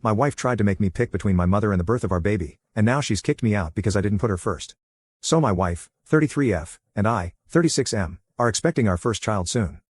My wife tried to make me pick between my mother and the birth of our baby, and now she's kicked me out because I didn't put her first. So my wife, 33F, and I, 36M, are expecting our first child soon.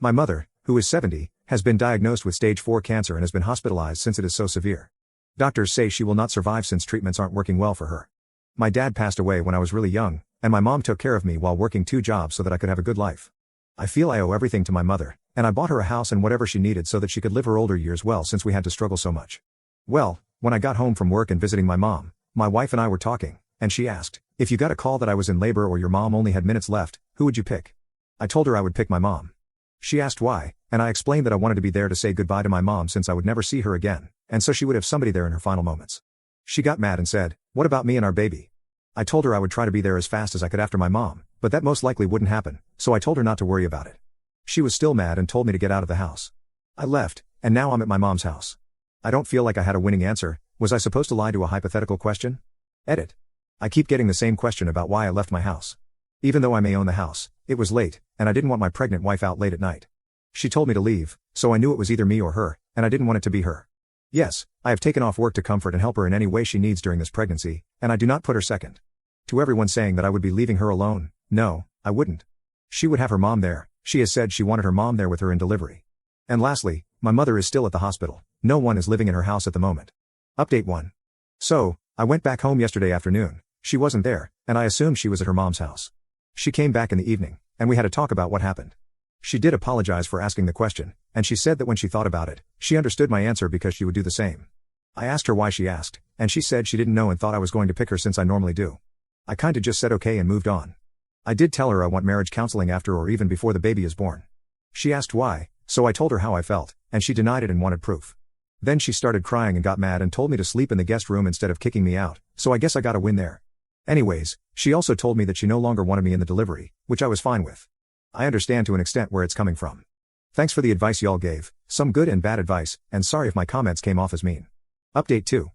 My mother, who is 70, has been diagnosed with stage 4 cancer and has been hospitalized since it is so severe. Doctors say she will not survive since treatments aren't working well for her. My dad passed away when I was really young, and my mom took care of me while working 2 jobs so that I could have a good life. I feel I owe everything to my mother, and I bought her a house and whatever she needed so that she could live her older years well since we had to struggle so much. Well, when I got home from work and visiting my mom, my wife and I were talking, and she asked, if you got a call that I was in labor or your mom only had minutes left, who would you pick? I told her I would pick my mom. She asked why, and I explained that I wanted to be there to say goodbye to my mom since I would never see her again, and so she would have somebody there in her final moments. She got mad and said, what about me and our baby? I told her I would try to be there as fast as I could after my mom, but that most likely wouldn't happen, so I told her not to worry about it. She was still mad and told me to get out of the house. I left, and now I'm at my mom's house. I don't feel like I had a winning answer. Was I supposed to lie to a hypothetical question? Edit. I keep getting the same question about why I left my house. Even though I may own the house, it was late, and I didn't want my pregnant wife out late at night. She told me to leave, so I knew it was either me or her, and I didn't want it to be her. Yes, I have taken off work to comfort and help her in any way she needs during this pregnancy, and I do not put her second. To everyone saying that I would be leaving her alone, no, I wouldn't. She would have her mom there. She has said she wanted her mom there with her in delivery. And lastly, my mother is still at the hospital. No one is living in her house at the moment. Update 1. So, I went back home yesterday afternoon. She wasn't there, and I assumed she was at her mom's house. She came back in the evening, and we had a talk about what happened. She did apologize for asking the question, and she said that when she thought about it, she understood my answer because she would do the same. I asked her why she asked, and she said she didn't know and thought I was going to pick her since I normally do. I kinda just said okay and moved on. I did tell her I want marriage counseling after or even before the baby is born. She asked why, so I told her how I felt, and she denied it and wanted proof. Then she started crying and got mad and told me to sleep in the guest room instead of kicking me out, so I guess I got a win there. Anyways, she also told me that she no longer wanted me in the delivery, which I was fine with. I understand to an extent where it's coming from. Thanks for the advice y'all gave, some good and bad advice, and sorry if my comments came off as mean. Update 2.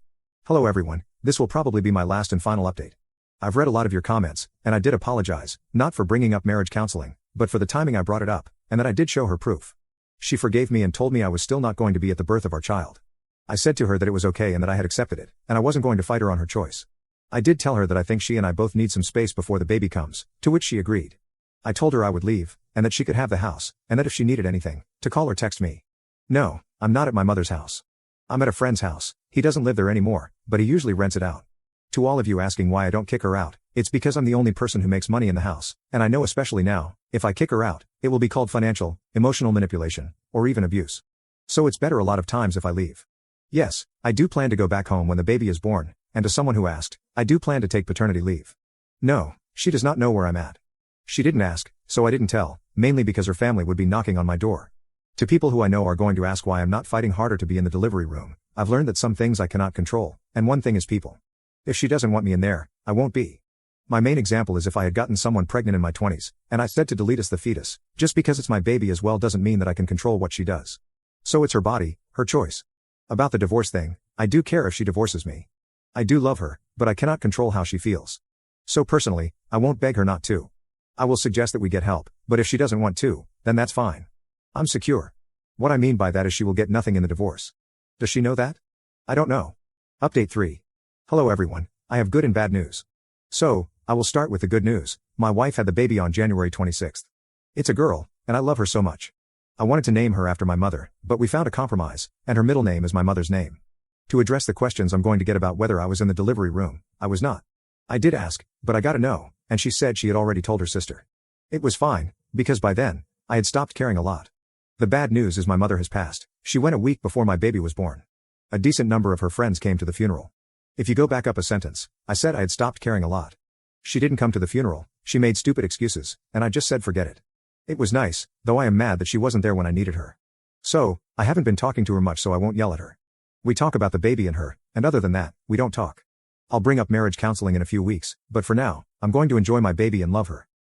Hello everyone, this will probably be my last and final update. I've read a lot of your comments, and I did apologize, not for bringing up marriage counseling, but for the timing I brought it up, and that I did show her proof. She forgave me and told me I was still not going to be at the birth of our child. I said to her that it was okay and that I had accepted it, and I wasn't going to fight her on her choice. I did tell her that I think she and I both need some space before the baby comes, to which she agreed. I told her I would leave, and that she could have the house, and that if she needed anything, to call or text me. No, I'm not at my mother's house. I'm at a friend's house. He doesn't live there anymore, but he usually rents it out. To all of you asking why I don't kick her out, it's because I'm the only person who makes money in the house, and I know especially now, if I kick her out, it will be called financial, emotional manipulation, or even abuse. So it's better a lot of times if I leave. Yes, I do plan to go back home when the baby is born, and to someone who asked, I do plan to take paternity leave. No, she does not know where I'm at. She didn't ask, so I didn't tell, mainly because her family would be knocking on my door. To people who I know are going to ask why I'm not fighting harder to be in the delivery room, I've learned that some things I cannot control, and one thing is people. If she doesn't want me in there, I won't be. My main example is if I had gotten someone pregnant in my 20s, and I said to delete the fetus, just because it's my baby as well doesn't mean that I can control what she does. So it's her body, her choice. About the divorce thing, I do care if she divorces me. I do love her, but I cannot control how she feels. So personally, I won't beg her not to. I will suggest that we get help, but if she doesn't want to, then that's fine. I'm secure. What I mean by that is she will get nothing in the divorce. Does she know that? I don't know. Update 3. Hello everyone, I have good and bad news. So, I will start with the good news. My wife had the baby on January 26th. It's a girl, and I love her so much. I wanted to name her after my mother, but we found a compromise, and her middle name is my mother's name. To address the questions I'm going to get about whether I was in the delivery room, I was not. I did ask, but I got a no, and she said she had already told her sister. It was fine, because by then, I had stopped caring a lot. The bad news is my mother has passed. She went a week before my baby was born. A decent number of her friends came to the funeral. If you go back up a sentence, I said I had stopped caring a lot. She didn't come to the funeral, she made stupid excuses, and I just said forget it. It was nice, though I am mad that she wasn't there when I needed her. So, I haven't been talking to her much so I won't yell at her. We talk about the baby and her, and other than that, we don't talk. I'll bring up marriage counseling in a few weeks, but for now, I'm going to enjoy my baby and love her.